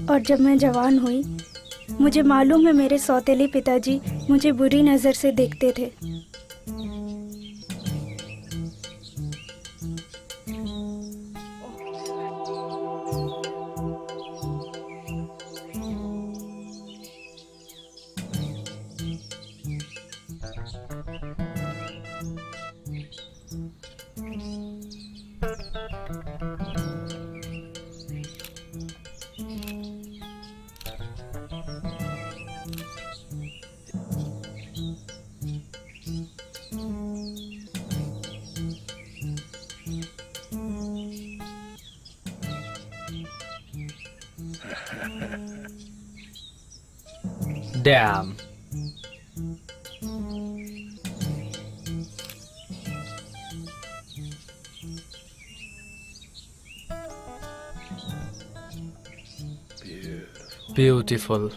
और जब मैं जवान हुई, मुझे मालूम है मेरे सौतेले पिताजी मुझे बुरी नज़र से देखते थे। Damn. Beautiful.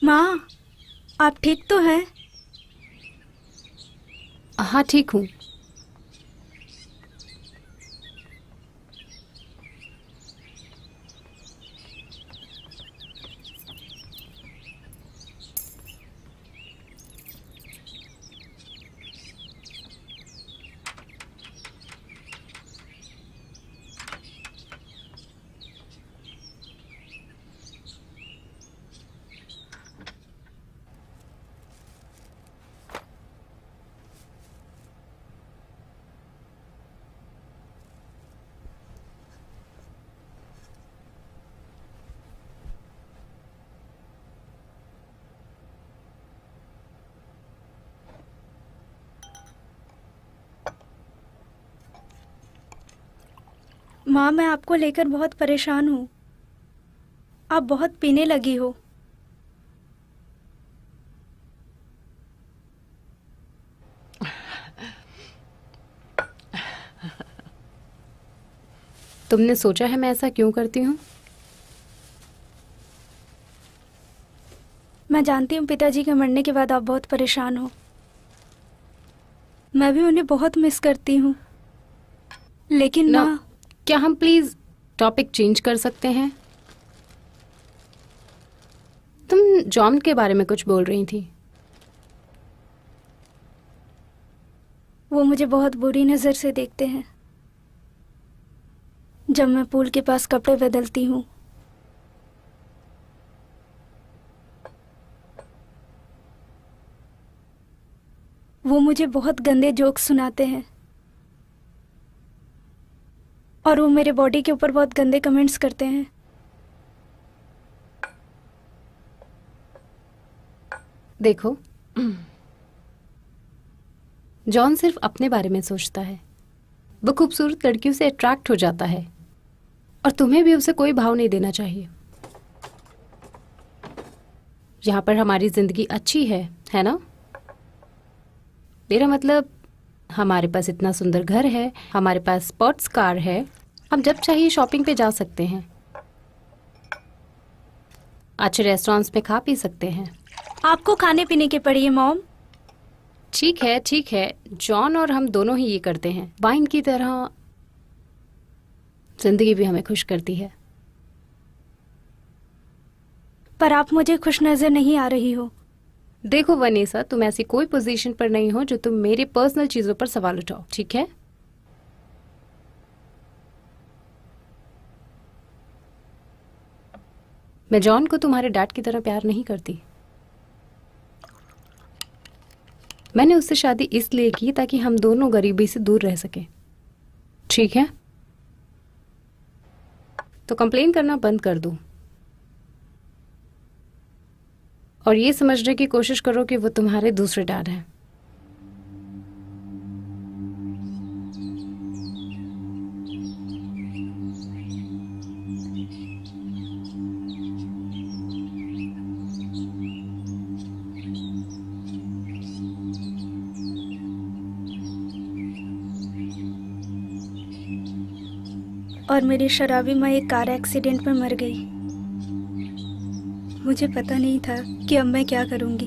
माँ, आप ठीक तो हैं? हाँ, ठीक हूँ। माँ, मैं आपको लेकर बहुत परेशान हूँ। आप बहुत पीने लगी हो। तुमने सोचा है मैं ऐसा क्यों करती हूँ? मैं जानती हूँ पिताजी के मरने के बाद आप बहुत परेशान हो। मैं भी उन्हें बहुत मिस करती हूँ। लेकिन ना, माँ, क्या हम प्लीज टॉपिक चेंज कर सकते हैं? तुम जॉन के बारे में कुछ बोल रही थी। वो मुझे बहुत बुरी नज़र से देखते हैं जब मैं पूल के पास कपड़े बदलती हूँ। वो मुझे बहुत गंदे जोक्स सुनाते हैं और वो मेरे बॉडी के ऊपर बहुत गंदे कमेंट्स करते हैं। देखो, जॉन सिर्फ अपने बारे में सोचता है। वो खूबसूरत लड़कियों से अट्रैक्ट हो जाता है और तुम्हें भी उसे कोई भाव नहीं देना चाहिए। यहाँ पर हमारी जिंदगी अच्छी है ना? मेरा मतलब, हमारे पास इतना सुंदर घर है, हमारे पास स्पोर्ट्स कार है, हम जब चाहिए शॉपिंग पे जा सकते हैं, अच्छे रेस्टोरेंट्स में खा पी सकते हैं। आपको खाने पीने के पड़िए मॉम। ठीक है, जॉन और हम दोनों ही ये करते हैं। वाइन की तरह जिंदगी भी हमें खुश करती है। पर आप मुझे खुश नज़र नहीं आ रही हो। देखो वनीसा, तुम ऐसी कोई पोजीशन पर नहीं हो जो तुम मेरे पर्सनल चीजों पर सवाल उठाओ, ठीक है? मैं जॉन को तुम्हारे डैड की तरह प्यार नहीं करती। मैंने उससे शादी इसलिए की ताकि हम दोनों गरीबी से दूर रह सकें, ठीक है? तो कंप्लेन करना बंद कर दो और ये समझने की कोशिश करो कि वो तुम्हारे दूसरे डैड हैं। और मेरी शराबी माँ एक कार एक्सीडेंट में मर गई। मुझे पता नहीं था कि अब मैं क्या करूँगी।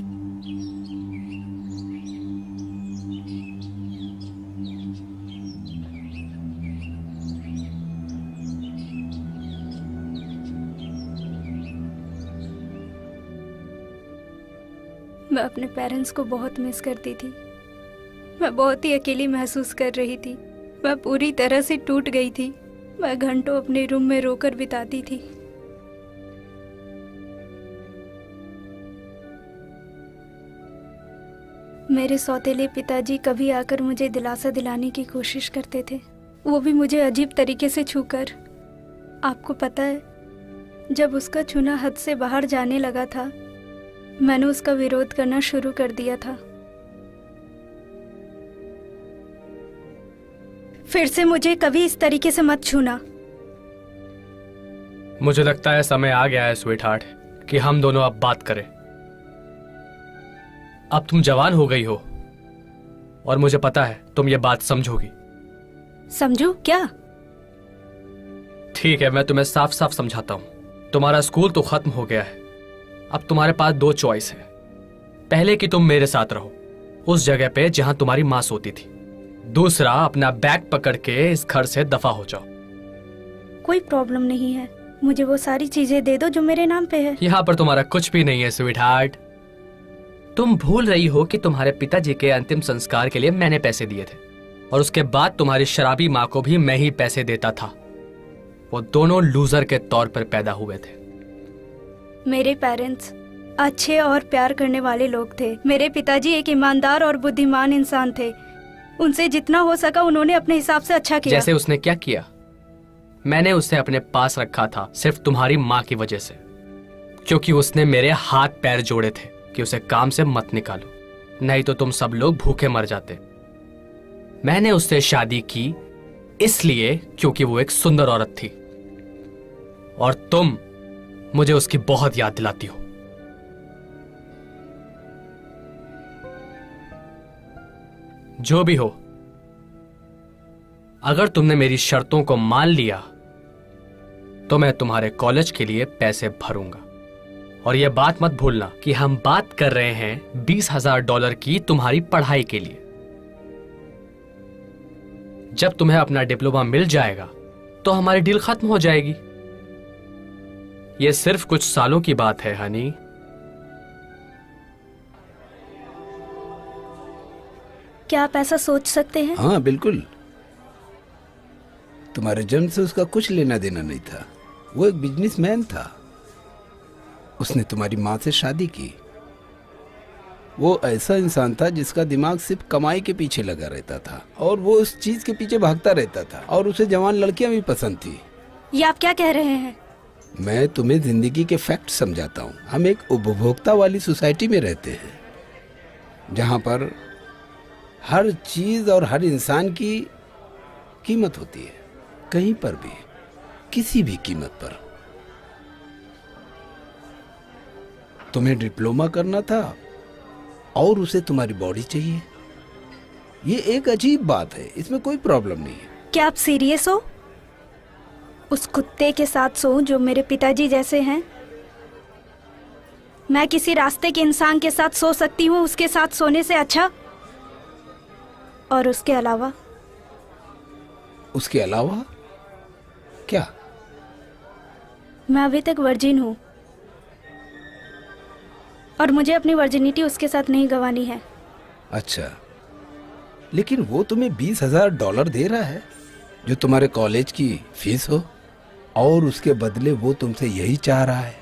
मैं अपने पेरेंट्स को बहुत मिस करती थी। मैं बहुत ही अकेली महसूस कर रही थी। मैं पूरी तरह से टूट गई थी। मैं घंटों अपने रूम में रोकर बिताती थी। मेरे सौतेले पिताजी कभी आकर मुझे दिलासा दिलाने की कोशिश करते थे, वो भी मुझे अजीब तरीके से छूकर। आपको पता है, जब उसका छूना हद से बाहर जाने लगा था, मैंने उसका विरोध करना शुरू कर दिया था। फिर से मुझे कभी इस तरीके से मत छूना। मुझे लगता है समय आ गया है स्वीट हार्ट कि हम दोनों अब बात करें। अब तुम जवान हो गई हो और मुझे पता है तुम ये बात समझोगी। समझू क्या? ठीक है, मैं तुम्हें साफ साफ समझाता हूं। तुम्हारा स्कूल तो खत्म हो गया है। अब तुम्हारे पास दो चॉइस है। पहले कि तुम मेरे साथ रहो उस जगह पे जहां तुम्हारी मां सोती थी। दूसरा, अपना बैग पकड़ के इस घर से दफा हो जाओ। कोई प्रॉब्लम नहीं है, मुझे वो सारी चीजें दे दो जो मेरे नाम पे है। यहाँ पर तुम्हारा कुछ भी नहीं है स्वीट हार्ट। तुम भूल रही हो कि तुम्हारे पिताजी के अंतिम संस्कार के लिए मैंने पैसे दिए थे और उसके बाद तुम्हारी शराबी माँ को भी मैं ही पैसे देता था। वो दोनों लूजर के तौर पर पैदा हुए थे। मेरे पेरेंट्स अच्छे और प्यार करने वाले लोग थे। मेरे पिताजी एक ईमानदार और बुद्धिमान इंसान थे। उनसे जितना हो सका उन्होंने अपने हिसाब से अच्छा किया। जैसे उसने क्या किया? मैंने उसे अपने पास रखा था सिर्फ तुम्हारी माँ की वजह से, क्योंकि उसने मेरे हाथ पैर जोड़े थे कि उसे काम से मत निकालो, नहीं तो तुम सब लोग भूखे मर जाते। मैंने उससे शादी की इसलिए क्योंकि वो एक सुंदर औरत थी और तुम मुझे उसकी बहुत याद दिलाती हो। जो भी हो, अगर तुमने मेरी शर्तों को मान लिया तो मैं तुम्हारे कॉलेज के लिए पैसे भरूंगा। और यह बात मत भूलना कि हम बात कर रहे हैं $20,000 की तुम्हारी पढ़ाई के लिए। जब तुम्हें अपना डिप्लोमा मिल जाएगा तो हमारी डील खत्म हो जाएगी। यह सिर्फ कुछ सालों की बात है हनी। क्या आप ऐसा सोच सकते हैं? हाँ बिल्कुल। तुम्हारे जन्म से उसका कुछ लेना देना नहीं था। वो एक बिजनेसमैन था। उसने तुम्हारी माँ से शादी की। वो ऐसा इंसान था जिसका दिमाग सिर्फ कमाई के पीछे लगा रहता था और वो उस चीज के पीछे भागता रहता था और उसे जवान लड़कियां भी पसंद थी। ये आप क्या कह रहे हैं? मैं तुम्हें जिंदगी के फैक्ट समझाता हूँ। हम एक उपभोक्ता वाली सोसाइटी में रहते हैं जहाँ पर हर चीज और हर इंसान की कीमत होती है, कहीं पर भी, किसी भी कीमत पर। तुम्हें डिप्लोमा करना था और उसे तुम्हारी बॉडी चाहिए। ये एक अजीब बात है, इसमें कोई प्रॉब्लम नहीं है। क्या आप सीरियस हो? उस कुत्ते के साथ सोऊं जो मेरे पिताजी जैसे हैं? मैं किसी रास्ते के इंसान के साथ सो सकती हूँ उसके साथ सोने से अच्छा। और उसके अलावा? उसके अलावा क्या? मैं अभी तक वर्जिन हूँ और मुझे अपनी वर्जिनिटी उसके साथ नहीं गंवानी है। अच्छा, लेकिन वो तुम्हें $20,000 दे रहा है जो तुम्हारे कॉलेज की फीस हो और उसके बदले वो तुमसे यही चाह रहा है।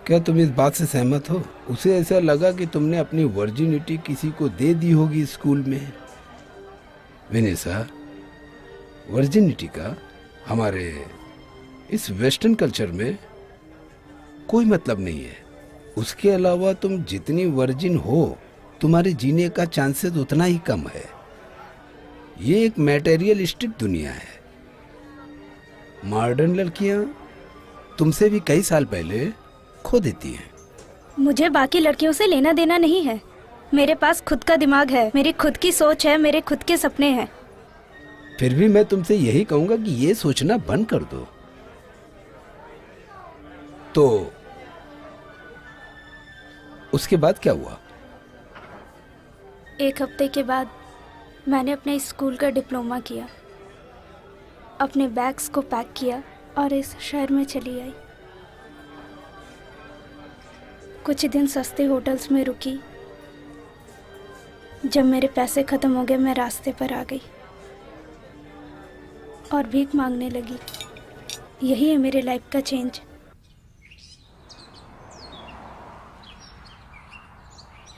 क्या तुम इस बात से सहमत हो? उसे ऐसा लगा कि तुमने अपनी वर्जिनिटी किसी को दे दी होगी स्कूल में। विनेसा, वर्जिनिटी का हमारे इस वेस्टर्न कल्चर में कोई मतलब नहीं है। उसके अलावा तुम जितनी वर्जिन हो तुम्हारे जीने का चांसेस उतना ही कम है। ये एक मैटेरियलिस्टिक दुनिया है। मॉडर्न लड़कियां तुमसे भी कई साल पहले खो देती हैं। मुझे बाकी लड़कियों से लेना देना नहीं है। मेरे पास खुद का दिमाग है, मेरी खुद की सोच है, मेरे खुद के सपने हैं। फिर भी मैं तुमसे यही कहूंगा कि ये सोचना बंद कर दो। तो उसके बाद क्या हुआ? 1 हफ्ते के बाद मैंने अपने स्कूल का डिप्लोमा किया, अपने बैग्स को पैक किया और इस शहर में चली आई। कुछ दिन सस्ते होटल्स में रुकी। जब मेरे पैसे ख़त्म हो गए मैं रास्ते पर आ गई और भीख मांगने लगी। यही है मेरे लाइफ का चेंज।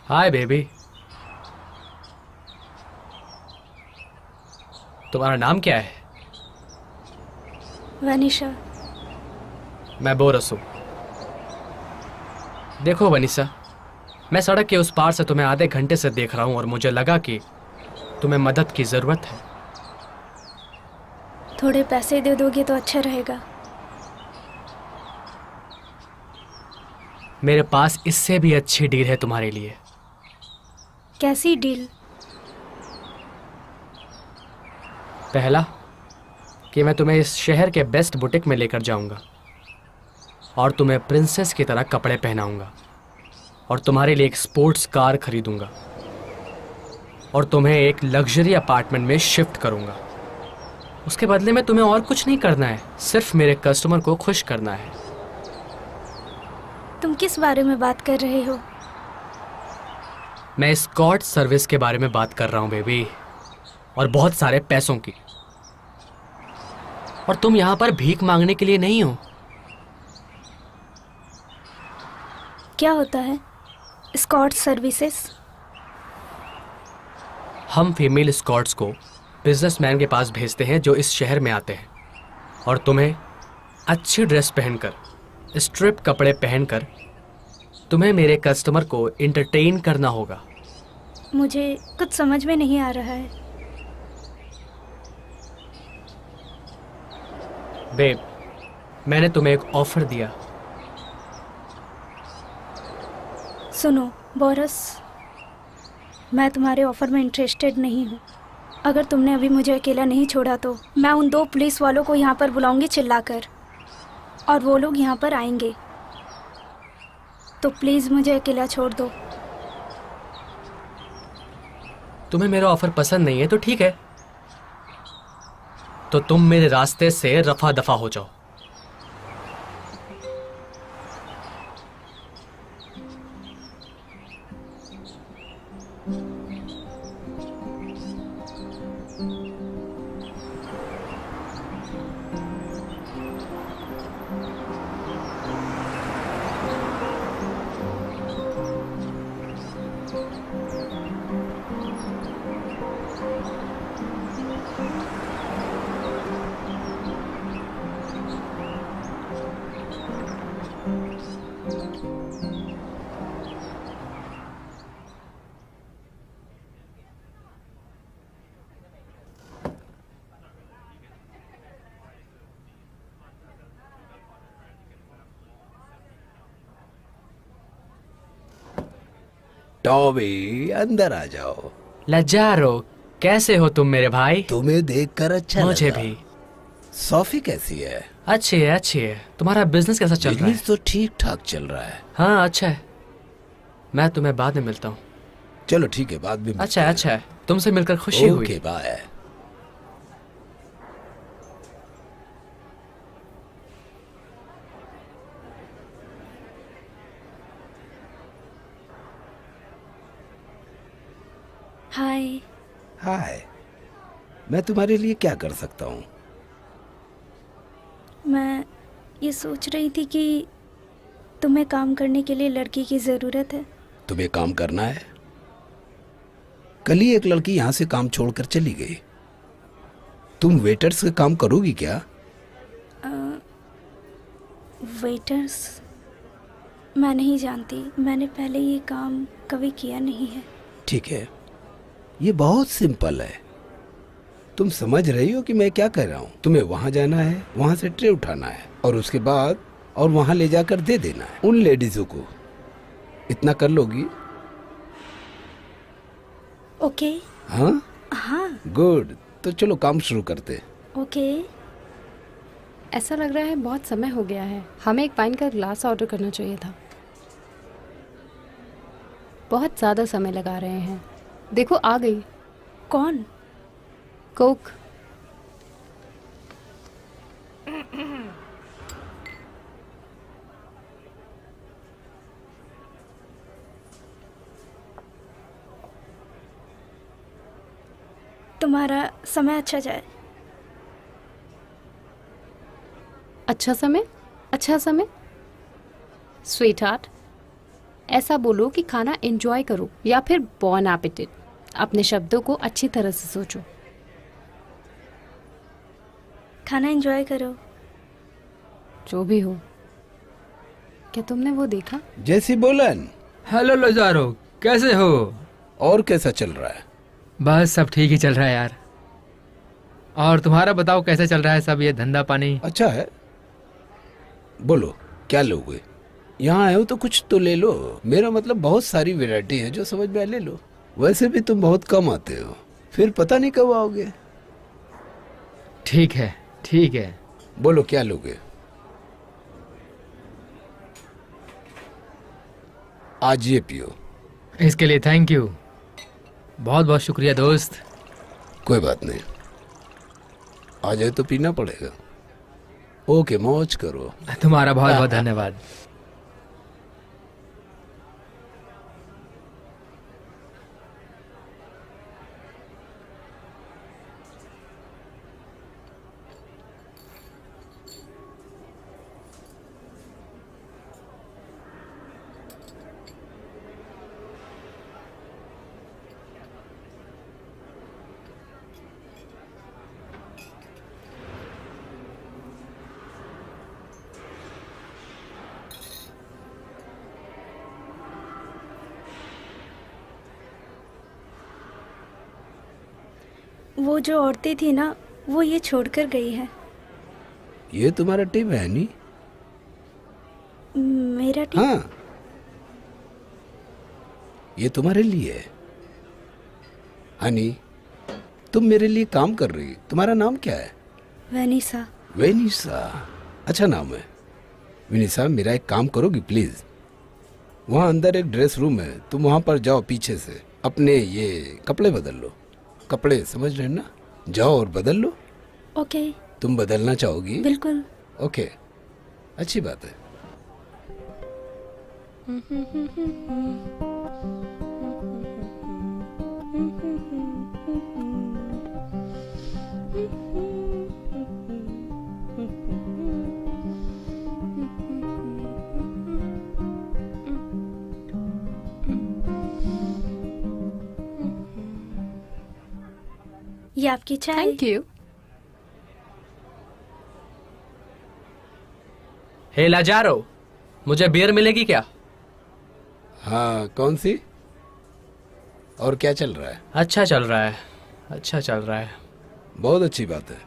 हाय बेबी, तुम्हारा नाम क्या है? वनीशा। मैं बोरस हूँ। देखो वनीसा, मैं सड़क के उस पार से तुम्हें आधे घंटे से देख रहा हूँ और मुझे लगा कि तुम्हें मदद की ज़रूरत है। थोड़े पैसे दे दोगे तो अच्छा रहेगा। मेरे पास इससे भी अच्छी डील है तुम्हारे लिए। कैसी डील? पहला कि मैं तुम्हें इस शहर के बेस्ट बुटीक में लेकर जाऊंगा और तुम्हें प्रिंसेस की तरह कपड़े पहनाऊंगा और तुम्हारे लिए एक स्पोर्ट्स कार खरीदूंगा और तुम्हें एक लग्जरी अपार्टमेंट में शिफ्ट करूंगा। उसके बदले में तुम्हें और कुछ नहीं करना है, सिर्फ मेरे कस्टमर को खुश करना है। तुम किस बारे में बात कर रहे हो? मैं एस्कॉर्ट सर्विस के बारे में बात कर रहा हूँ बेबी, और बहुत सारे पैसों की। और तुम यहाँ पर भीख मांगने के लिए नहीं हो। क्या होता है एस्कॉर्ट सर्विसेज? हम फीमेल एस्कॉर्ट्स को बिजनेसमैन के पास भेजते हैं जो इस शहर में आते हैं, और तुम्हें अच्छी ड्रेस पहनकर, स्ट्रिप कपड़े पहनकर तुम्हें मेरे कस्टमर को एंटरटेन करना होगा। मुझे कुछ समझ में नहीं आ रहा है। बेब, मैंने तुम्हें एक ऑफर दिया। सुनो बोरस, मैं तुम्हारे ऑफर में इंटरेस्टेड नहीं हूँ। अगर तुमने अभी मुझे अकेला नहीं छोड़ा तो मैं उन 2 पुलिस वालों को यहाँ पर बुलाऊंगी चिल्लाकर, और वो लोग यहाँ पर आएंगे। तो प्लीज़ मुझे अकेला छोड़ दो। तुम्हें मेरा ऑफर पसंद नहीं है तो ठीक है, तो तुम मेरे रास्ते से रफा दफा हो जाओ। टॉबी, अंदर आ जाओ। लजारो, कैसे हो तुम मेरे भाई? तुम्हें देखकर अच्छा मुझे लगा। भी। सोफी कैसी है? अच्छी है, अच्छी है। तुम्हारा बिजनेस कैसा चल रहा है? बिजनेस तो ठीक ठाक चल रहा है। हाँ, अच्छा है। मैं तुम्हें बाद में मिलता हूँ। चलो ठीक है, बाद में मिलते अच्छा है, हैं। अच्छा है। तुमसे मिलकर खुशी हुई। Okay, bye. हाय। हाय, मैं तुम्हारे लिए क्या कर सकता हूँ? मैं ये सोच रही थी कि तुम्हें काम करने के लिए लड़की की ज़रूरत है। तुम्हें काम करना है? कल ही एक लड़की यहाँ से काम छोड़कर चली गई। तुम वेटर्स का काम करोगी क्या? वेटर्स? मैं नहीं जानती, मैंने पहले ये काम कभी किया नहीं है। ठीक है, ये बहुत सिंपल है। तुम समझ रही हो कि मैं क्या कह रहा हूँ? तुम्हें वहां जाना है, वहां से ट्रे उठाना है और उसके बाद और वहां ले जाकर दे देना है उन लेडीजों को। इतना कर लोगी? ओके। हाँ हाँ। गुड। तो चलो काम शुरू करते। ओके। ऐसा लग रहा है बहुत समय हो गया है, हमें एक वाइन का ग्लास ऑर्डर करना चाहिए था। बहुत ज़्यादा समय लगा रहे हैं। देखो आ गई कौन? कोक। तुम्हारा समय अच्छा जाए। अच्छा समय? अच्छा समय? स्वीट हार्ट, ऐसा बोलो कि खाना एंजॉय करो या फिर बॉन एपेटिट। अपने शब्दों को अच्छी तरह से सोचो। खाना एंजॉय करो। जो भी हो। क्या तुमने वो देखा? जैसी बोलन। हेलो लोजारो, कैसे हो? और कैसा चल रहा है? बस सब ठीक ही चल रहा है यार। और तुम्हारा बताओ कैसे चल रहा है सब, ये धंधा पानी? अच्छा है। बोलो क्या लोगे? यहाँ आए हो तो कुछ तो ले लो। मेरा मतलब बहुत सारी वैरायटी है, जो समझ में आए ले लो। वैसे भी तुम बहुत कम आते हो, फिर पता नहीं कब आओगे। ठीक है ठीक है। बोलो क्या लोगे? आज ये पियो। इसके लिए थैंक यू, बहुत बहुत शुक्रिया दोस्त। कोई बात नहीं, आ जाए तो पीना पड़ेगा। ओके, मौज करो। तुम्हारा बहुत बहुत धन्यवाद। वो जो औरतें थी ना, वो ये छोड़कर गई है। ये तुम्हारा टिप है नी? मेरा टिप? हाँ, ये तुम्हारे लिए है। हनी, तुम मेरे लिए काम कर रही। तुम्हारा नाम क्या है? वनीसा। वेनिसा, अच्छा नाम है। वेनिसा, मेरा एक काम करोगी प्लीज? वहाँ अंदर एक ड्रेस रूम है, तुम वहाँ पर जाओ, पीछे से अपने ये कपड़े बदल लो। कपड़े समझ रहे ना? जाओ और बदल लो। ओके। तुम बदलना चाहोगी? बिल्कुल। ओके, अच्छी बात है। ये आपकी चाय। Thank you. हे लाजारो, मुझे बियर मिलेगी क्या? हाँ, कौन सी? और क्या चल रहा है? अच्छा चल रहा है, अच्छा चल रहा है। बहुत अच्छी बात है।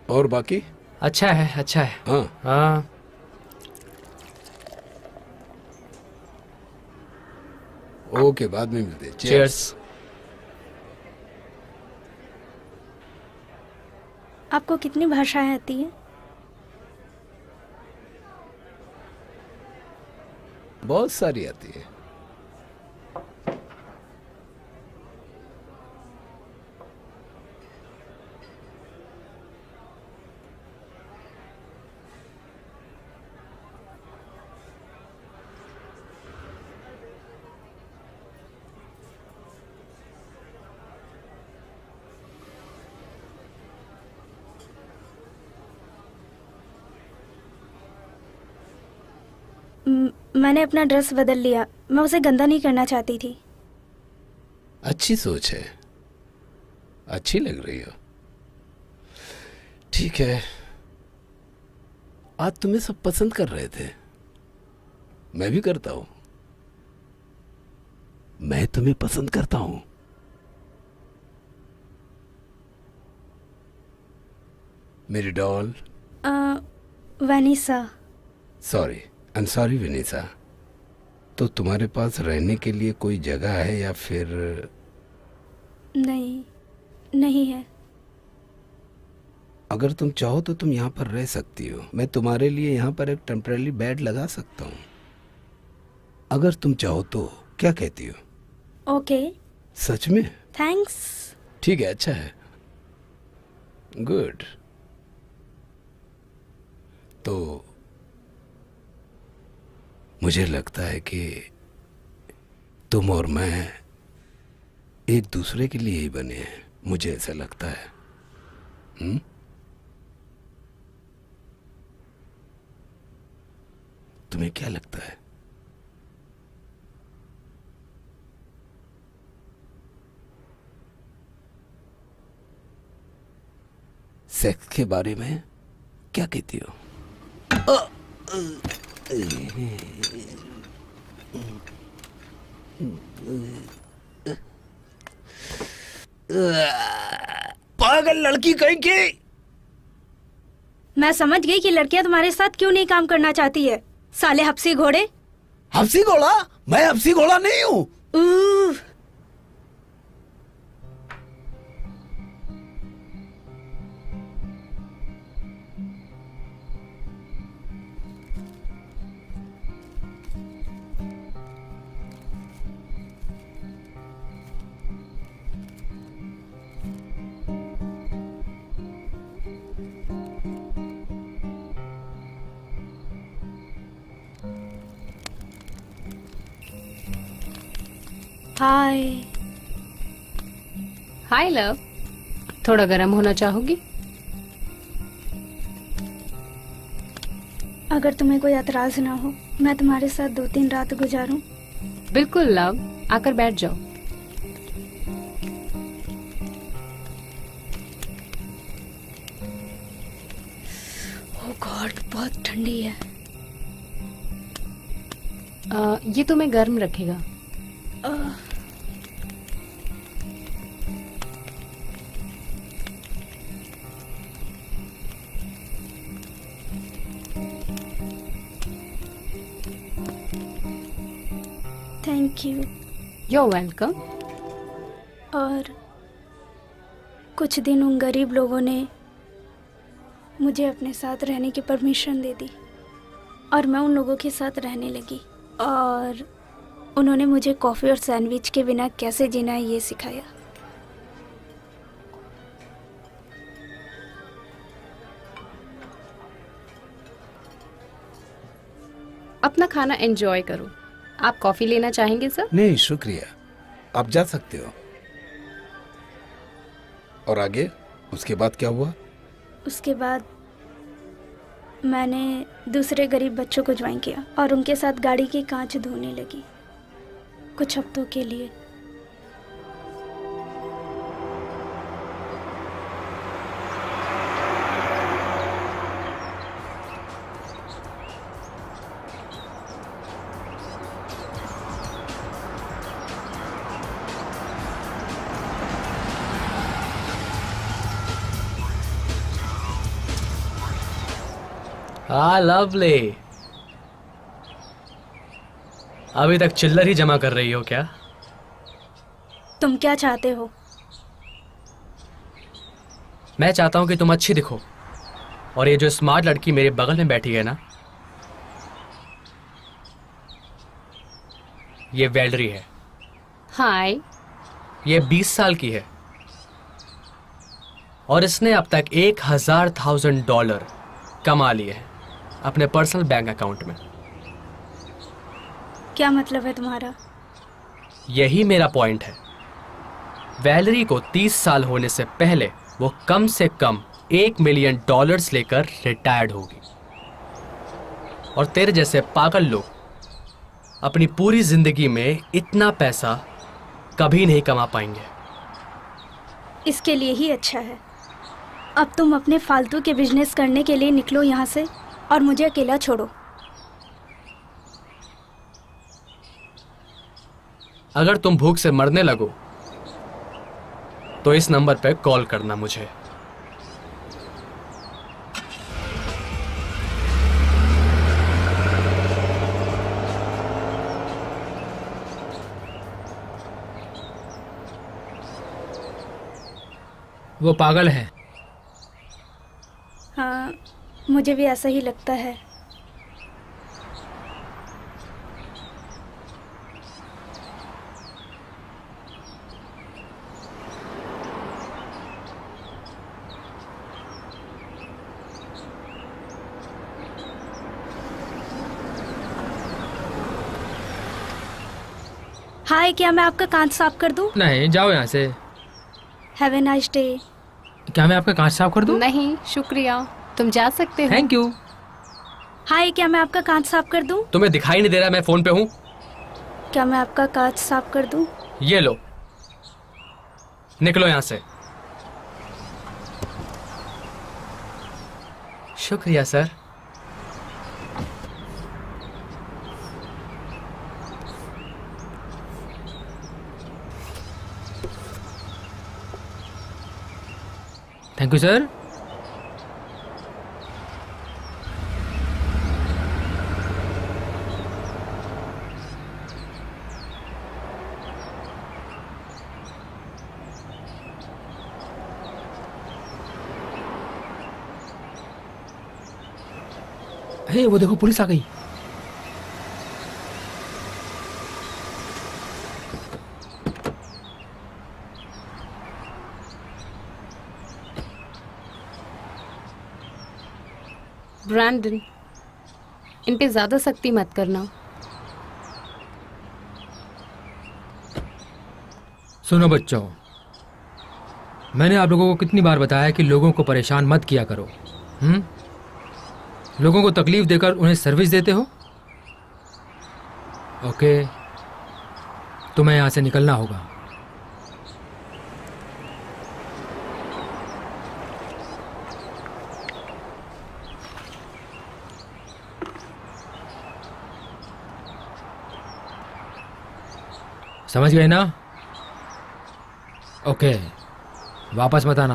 और बाकी? अच्छा है, अच्छा है। हाँ, हाँ। ओके, बाद में मिलते हैं। चीयर्स। आपको कितनी भाषाएं आती हैं? बहुत सारी आती है। मैंने अपना ड्रेस बदल लिया। मैं उसे गंदा नहीं करना चाहती थी। अच्छी सोच है, अच्छी लग रही हो। ठीक है, आज तुम्हें सब पसंद कर रहे थे, मैं भी करता हूं। मैं तुम्हें पसंद करता हूं। मेरी doll. Vanessa. Sorry, I am sorry Vanessa. तो तुम्हारे पास रहने के लिए कोई जगह है या फिर? नहीं, नहीं है। अगर तुम चाहो तो तुम यहाँ पर रह सकती हो। मैं तुम्हारे लिए यहाँ पर एक टेम्पररी बेड लगा सकता हूँ, अगर तुम चाहो तो। क्या कहती हो? ओके। सच में? थैंक्स। ठीक है, अच्छा है, गुड। तो मुझे लगता है कि तुम और मैं एक दूसरे के लिए ही बने हैं, मुझे ऐसा लगता है। तुम्हें क्या लगता है? सेक्स के बारे में क्या कहती हो? पागल लड़की कहीं की। मैं समझ गई कि लड़कियां तुम्हारे साथ क्यों नहीं काम करना चाहती है। साले हफ्सी घोड़े। हफ्सी घोड़ा? मैं हफ्सी घोड़ा नहीं हूँ। हाय। हाय लव, थोड़ा गर्म होना चाहोगी? अगर तुम्हें कोई एतराज ना हो, मैं तुम्हारे साथ 2-3 रात गुजारूं? बिल्कुल लव, आकर बैठ जाओ। ओह गॉड, बहुत ठंडी है। ये तुम्हें गर्म रखेगा। Thank you. You're welcome. और कुछ दिन उन गरीब लोगों ने मुझे अपने साथ रहने की परमिशन दे दी और मैं उन लोगों के साथ रहने लगी और उन्होंने मुझे कॉफ़ी और सैंडविच के बिना कैसे जीना है ये सिखाया। अपना खाना एंजॉय करो। आप कॉफी लेना चाहेंगे सर? नहीं शुक्रिया, आप जा सकते हो। और आगे उसके बाद क्या हुआ? उसके बाद मैंने दूसरे गरीब बच्चों को ज्वाइन किया और उनके साथ गाड़ी की कांच धोने लगी कुछ हफ्तों के लिए। हाँ लवली, अभी तक चिल्लर ही जमा कर रही हो क्या? तुम क्या चाहते हो? मैं चाहता हूं कि तुम अच्छी दिखो और ये जो स्मार्ट लड़की मेरे बगल में बैठी है ना, ये वैलरी है। हाय। ये 20 साल की है और इसने अब तक $1,000 कमा लिए हैं अपने पर्सनल बैंक अकाउंट में। क्या मतलब है तुम्हारा? यही मेरा पॉइंट है। वैलरी को 30 साल होने से पहले वो कम से कम $1 मिलियन लेकर रिटायर्ड होगी और तेरे जैसे पागल लोग अपनी पूरी जिंदगी में इतना पैसा कभी नहीं कमा पाएंगे। इसके लिए ही अच्छा है अब तुम अपने फालतू के बिजनेस करने के लिए निकलो यहाँ से और मुझे अकेला छोड़ो। अगर तुम भूख से मरने लगो तो इस नंबर पे कॉल करना मुझे। वो पागल है। हाँ, मुझे भी ऐसा ही लगता है। हाय, क्या मैं आपका कांच साफ कर दूं? नहीं, जाओ यहाँ से। Have a nice day. क्या मैं आपका कांच साफ कर दूं? नहीं शुक्रिया, तुम जा सकते हो। Thank you. हाय, क्या मैं आपका कांच साफ कर दूं? तुम्हें दिखाई नहीं दे रहा मैं फोन पे हूँ? क्या मैं आपका कांच साफ कर दूं? ये लो, निकलो यहाँ से। शुक्रिया sir. Thank you sir. Hey, वो देखो पुलिस आ गई। ब्रैंडन, इन पे ज्यादा सख्ती मत करना। सुनो बच्चों, मैंने आप लोगों को कितनी बार बताया कि लोगों को परेशान मत किया करो। लोगों को तकलीफ देकर उन्हें सर्विस देते हो। ओके, तुम्हें यहाँ से निकलना होगा। समझ गए ना? ओके, वापस मत आना।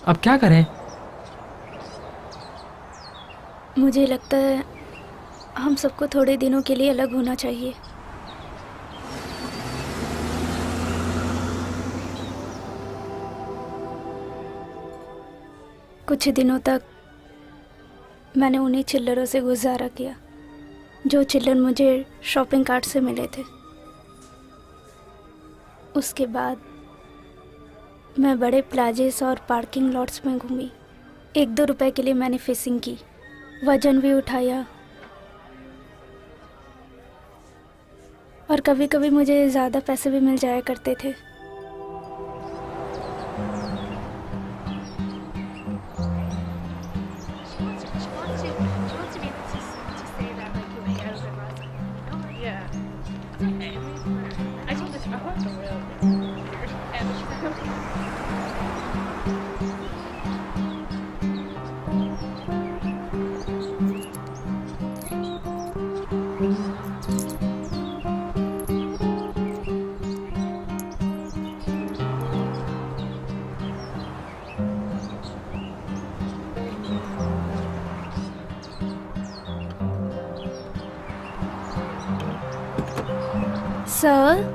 अब क्या करें? मुझे लगता है हम सबको थोड़े दिनों के लिए अलग होना चाहिए। कुछ दिनों तक मैंने उन्हीं चिल्लरों से गुजारा किया जो चिल्लर मुझे शॉपिंग कार्ट से मिले थे। उसके बाद मैं बड़े प्लाजेस और पार्किंग लॉट्स में घूमी। 1-2 रुपए के लिए मैंने फिशिंग की, वजन भी उठाया और कभी कभी मुझे ज़्यादा पैसे भी मिल जाया करते थे। सर,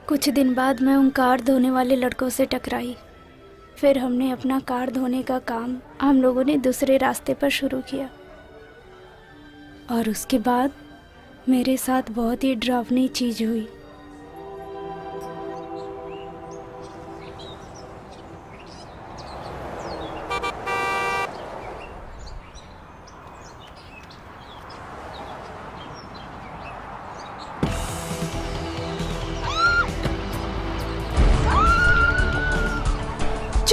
कुछ दिन बाद मैं उन कार धोने वाले लड़कों से टकराई। फिर हमने अपना कार धोने का काम हम लोगों ने दूसरे रास्ते पर शुरू किया और उसके बाद मेरे साथ बहुत ही डरावनी चीज हुई।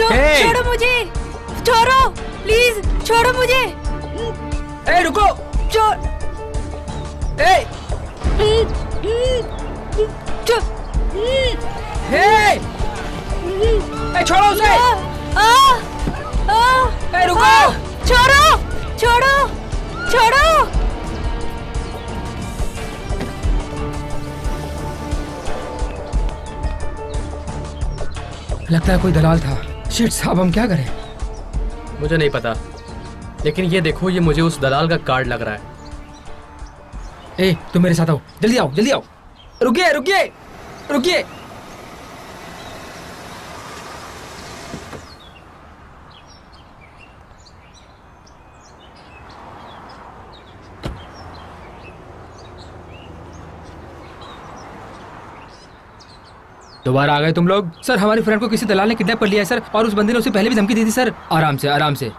Hey! छोड़ो मुझे, छोड़ो प्लीज, छोड़ो मुझे। ए रुको, छोड़ ए हे, ए छोड़ो उसे, ए रुको, छोड़ो छोड़ो छोड़ो। लगता है कोई दलाल था। शिट साहब, हम क्या करें? मुझे नहीं पता, लेकिन ये देखो, ये मुझे उस दलाल का कार्ड लग रहा है। ए, तुम मेरे साथ आओ, जल्दी आओ, जल्दी आओ। रुकिए रुकिए रुकिए। दोबारा आ गए तुम लोग? सर, हमारी फ्रेंड को किसी दलाल ने किडनैप कर लिया है सर, और उस बंदे ने उसे पहले भी धमकी दी थी सर। आराम से, आराम से।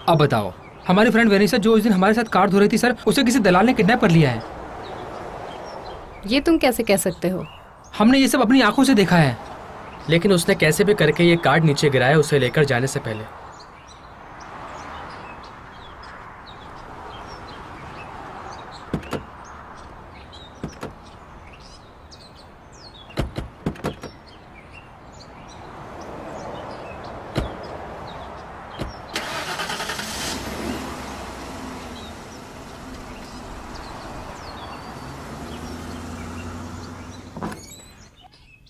अब बताओ, हमारी फ्रेंड वेनिसा जो उस दिन हमारे साथ कार धो रही थी सर, उसे किसी दलाल ने किडनैप कर लिया है। ये तुम कैसे कह सकते हो? हमने ये सब अपनी आंखों से देखा है। लेकिन उसने कैसे भी करके ये कार्ड नीचे गिराया उसे लेकर जाने से पहले।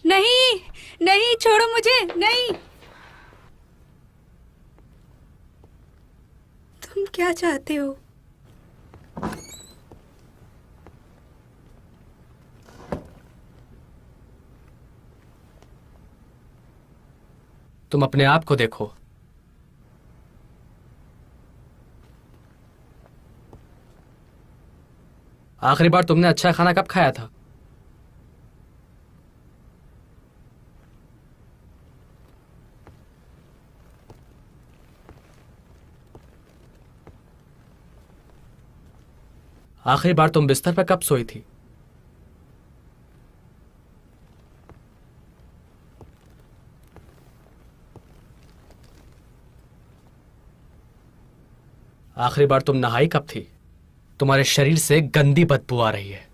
नहीं नहीं, छोड़ो मुझे, नहीं। तुम क्या चाहते हो? तुम अपने आप को देखो। आखिरी बार तुमने अच्छा खाना कब खाया था? आखिरी बार तुम बिस्तर पर कब सोई थी? आखिरी बार तुम नहाई कब थी? तुम्हारे शरीर से गंदी बदबू आ रही है।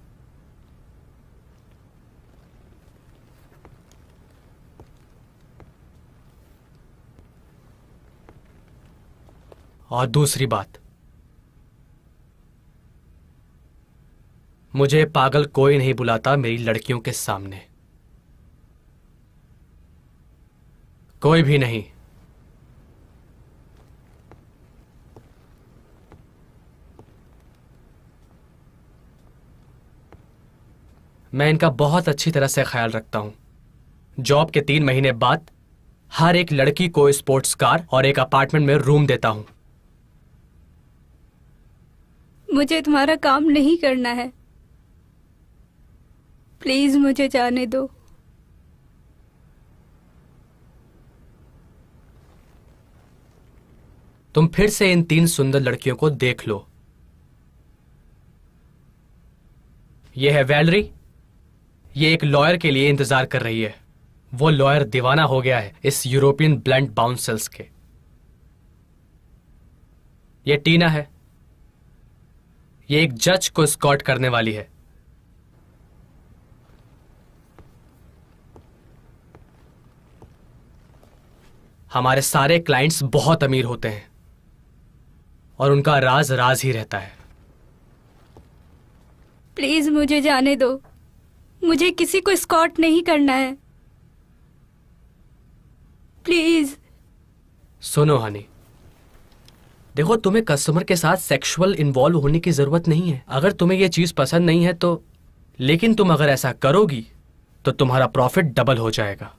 और दूसरी बात, मुझे पागल कोई नहीं बुलाता मेरी लड़कियों के सामने, कोई भी नहीं। मैं इनका बहुत अच्छी तरह से ख्याल रखता हूं। जॉब के 3 महीने बाद हर एक लड़की को स्पोर्ट्स कार और एक अपार्टमेंट में रूम देता हूं। मुझे तुम्हारा काम नहीं करना है, प्लीज मुझे जाने दो। तुम फिर से इन 3 सुंदर लड़कियों को देख लो। यह है वैलरी, ये एक लॉयर के लिए इंतजार कर रही है। वो लॉयर दीवाना हो गया है इस यूरोपियन ब्लंट बाउंसल्स के। ये टीना है, ये एक जज को स्कॉट करने वाली है। हमारे सारे क्लाइंट्स बहुत अमीर होते हैं और उनका राज राज ही रहता है। प्लीज मुझे जाने दो, मुझे किसी को स्कॉट नहीं करना है, प्लीज। सुनो हनी, देखो, तुम्हें कस्टमर के साथ सेक्सुअल इन्वॉल्व होने की जरूरत नहीं है। अगर तुम्हें यह चीज पसंद नहीं है तो, लेकिन तुम अगर ऐसा करोगी तो तुम्हारा प्रॉफिट डबल हो जाएगा।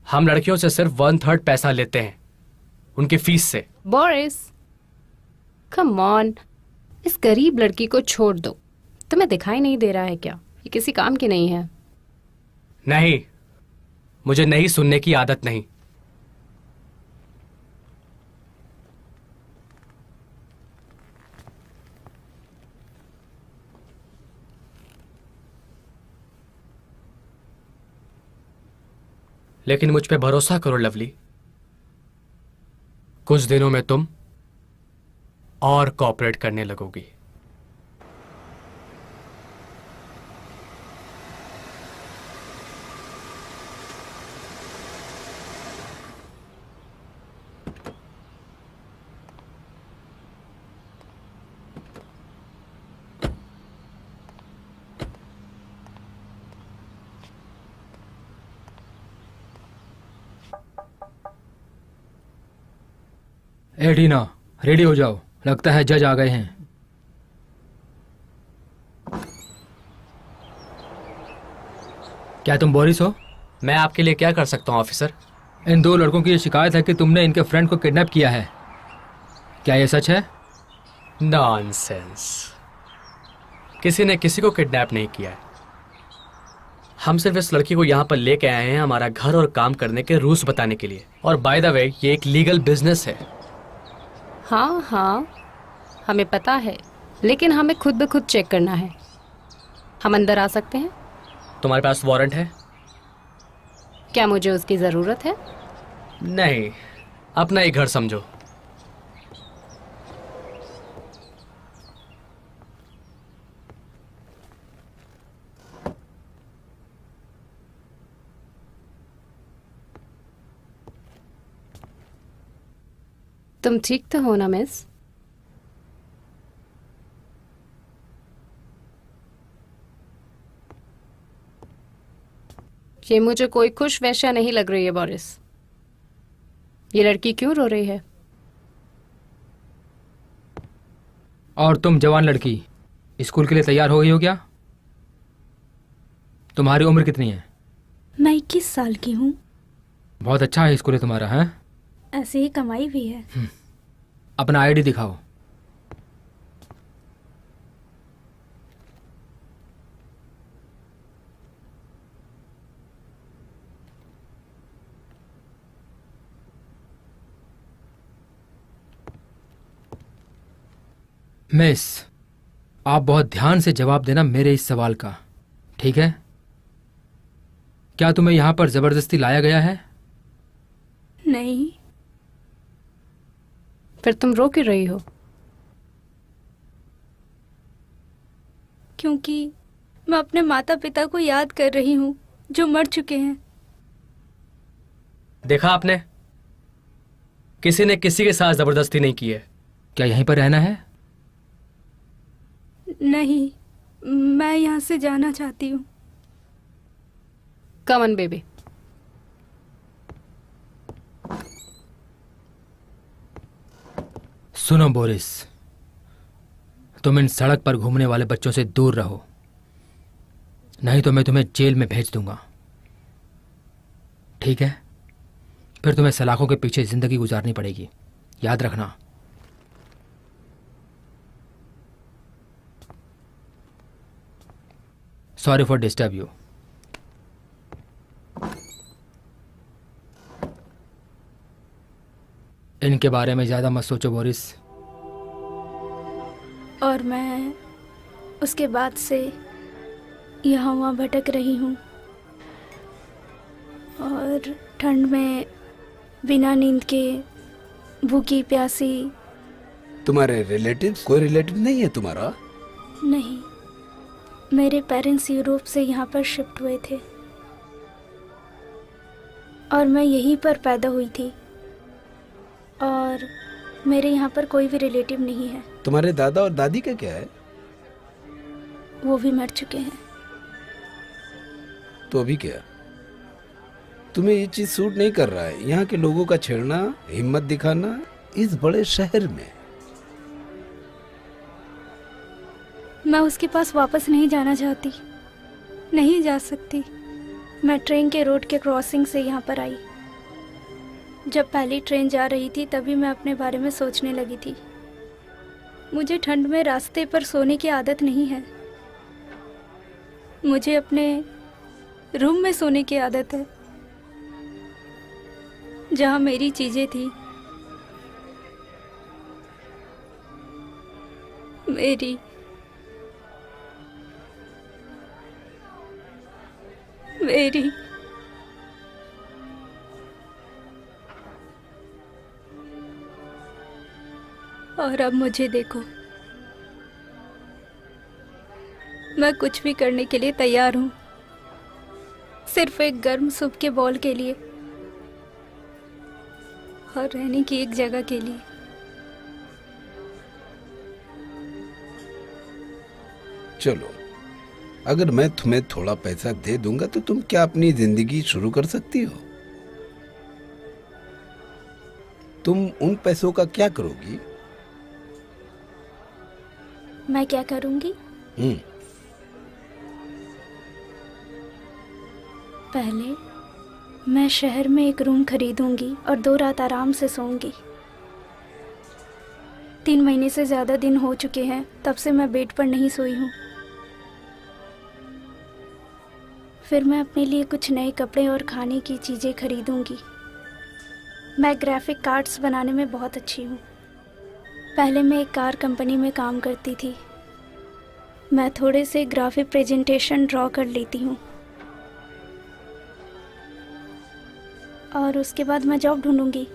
हम लड़कियों से सिर्फ 1/3 पैसा लेते हैं उनकी फीस से। बोरिस, कम ऑन, इस गरीब लड़की को छोड़ दो। तुम्हें दिखाई नहीं दे रहा है क्या ये किसी काम की नहीं है? नहीं, मुझे नहीं सुनने की आदत नहीं। लेकिन मुझ पे भरोसा करो लवली, कुछ दिनों में तुम और कोऑपरेट करने लगोगी। ए टीना, रेडी हो जाओ, लगता है जज आ गए हैं। क्या तुम बोरिस हो? मैं आपके लिए क्या कर सकता हूं ऑफिसर? इन 2 लड़कों की ये शिकायत है कि तुमने इनके फ्रेंड को किडनैप किया है। क्या ये सच है? नॉनसेंस, किसी ने किसी को किडनैप नहीं किया है। हम सिर्फ इस लड़की को यहाँ पर लेके आए हैं हमारा घर और काम करने के रूल्स बताने के लिए। और बाय द वे, ये एक लीगल बिजनेस है। हाँ हाँ, हमें पता है, लेकिन हमें खुद ब खुद चेक करना है। हम अंदर आ सकते हैं? तुम्हारे पास वारंट है? क्या मुझे उसकी ज़रूरत है? नहीं, अपना ही घर समझो। तुम ठीक तो हो ना मिस? ये मुझे कोई खुश वैश्या नहीं लग रही है बोरिस। ये लड़की क्यों रो रही है? और तुम जवान लड़की, स्कूल के लिए तैयार हो गई हो क्या? तुम्हारी उम्र कितनी है? मैं 21 साल की हूँ। बहुत अच्छा है स्कूल है तुम्हारा, है? ऐसे ही कमाई भी है। अपना आईडी दिखाओ। मिस, आप बहुत ध्यान से जवाब देना मेरे इस सवाल का, ठीक है? क्या तुम्हें यहां पर जबरदस्ती लाया गया है? नहीं। फिर तुम रो क्यों रही हो? क्योंकि मैं अपने माता पिता को याद कर रही हूँ जो मर चुके हैं। देखा आपने, किसी ने किसी के साथ जबरदस्ती नहीं की है। क्या यहीं पर रहना है? नहीं, मैं यहाँ से जाना चाहती हूँ। Come on baby. सुनो बोरिस, तुम इन सड़क पर घूमने वाले बच्चों से दूर रहो, नहीं तो मैं तुम्हें जेल में भेज दूंगा, ठीक है? फिर तुम्हें सलाखों के पीछे जिंदगी गुजारनी पड़ेगी, याद रखना। Sorry for disturb you. इनके बारे में ज्यादा मत सोचो बोरिस। और मैं उसके बाद से यहाँ वहाँ भटक रही हूँ और ठंड में बिना नींद के, भूखी प्यासी। तुम्हारे रिलेटिव्स, कोई रिलेटिव नहीं है तुम्हारा? नहीं, मेरे पेरेंट्स यूरोप से यहाँ पर शिफ्ट हुए थे और मैं यहीं पर पैदा हुई थी और मेरे यहाँ पर कोई भी रिलेटिव नहीं है। तुम्हारे दादा और दादी का क्या है? वो भी मर चुके हैं। तो अभी क्या? तुम्हें ये चीज सूट नहीं कर रहा है, यहाँ के लोगों का छेड़ना, हिम्मत दिखाना इस बड़े शहर में? मैं उसके पास वापस नहीं जाना चाहती, नहीं जा सकती। मैं ट्रेन के रोड के क्रॉसिंग से यहाँ पर आई। जब पहली ट्रेन जा रही थी तभी मैं अपने बारे में सोचने लगी थी। मुझे ठंड में रास्ते पर सोने की आदत नहीं है। मुझे अपने रूम में सोने की आदत है, जहाँ मेरी चीजें थी, मेरी मेरी और अब मुझे देखो, मैं कुछ भी करने के लिए तैयार हूँ, सिर्फ एक गर्म सूप के बॉल के लिए और रहने की एक जगह के लिए। चलो, अगर मैं तुम्हें थोड़ा पैसा दे दूंगा तो तुम क्या अपनी जिंदगी शुरू कर सकती हो? तुम उन पैसों का क्या करोगी? मैं क्या करूंगी? पहले मैं शहर में एक रूम खरीदूंगी और 2 रात आराम से सोऊंगी। 3 महीने से ज्यादा दिन हो चुके हैं तब से मैं बेड पर नहीं सोई हूँ। फिर मैं अपने लिए कुछ नए कपड़े और खाने की चीज़ें खरीदूंगी। मैं ग्राफिक कार्ड्स बनाने में बहुत अच्छी हूँ। पहले मैं एक कार कंपनी में काम करती थी। मैं थोड़े से ग्राफिक प्रेजेंटेशन ड्रॉ कर लेती हूँ और उसके बाद मैं जॉब ढूंढूंगी।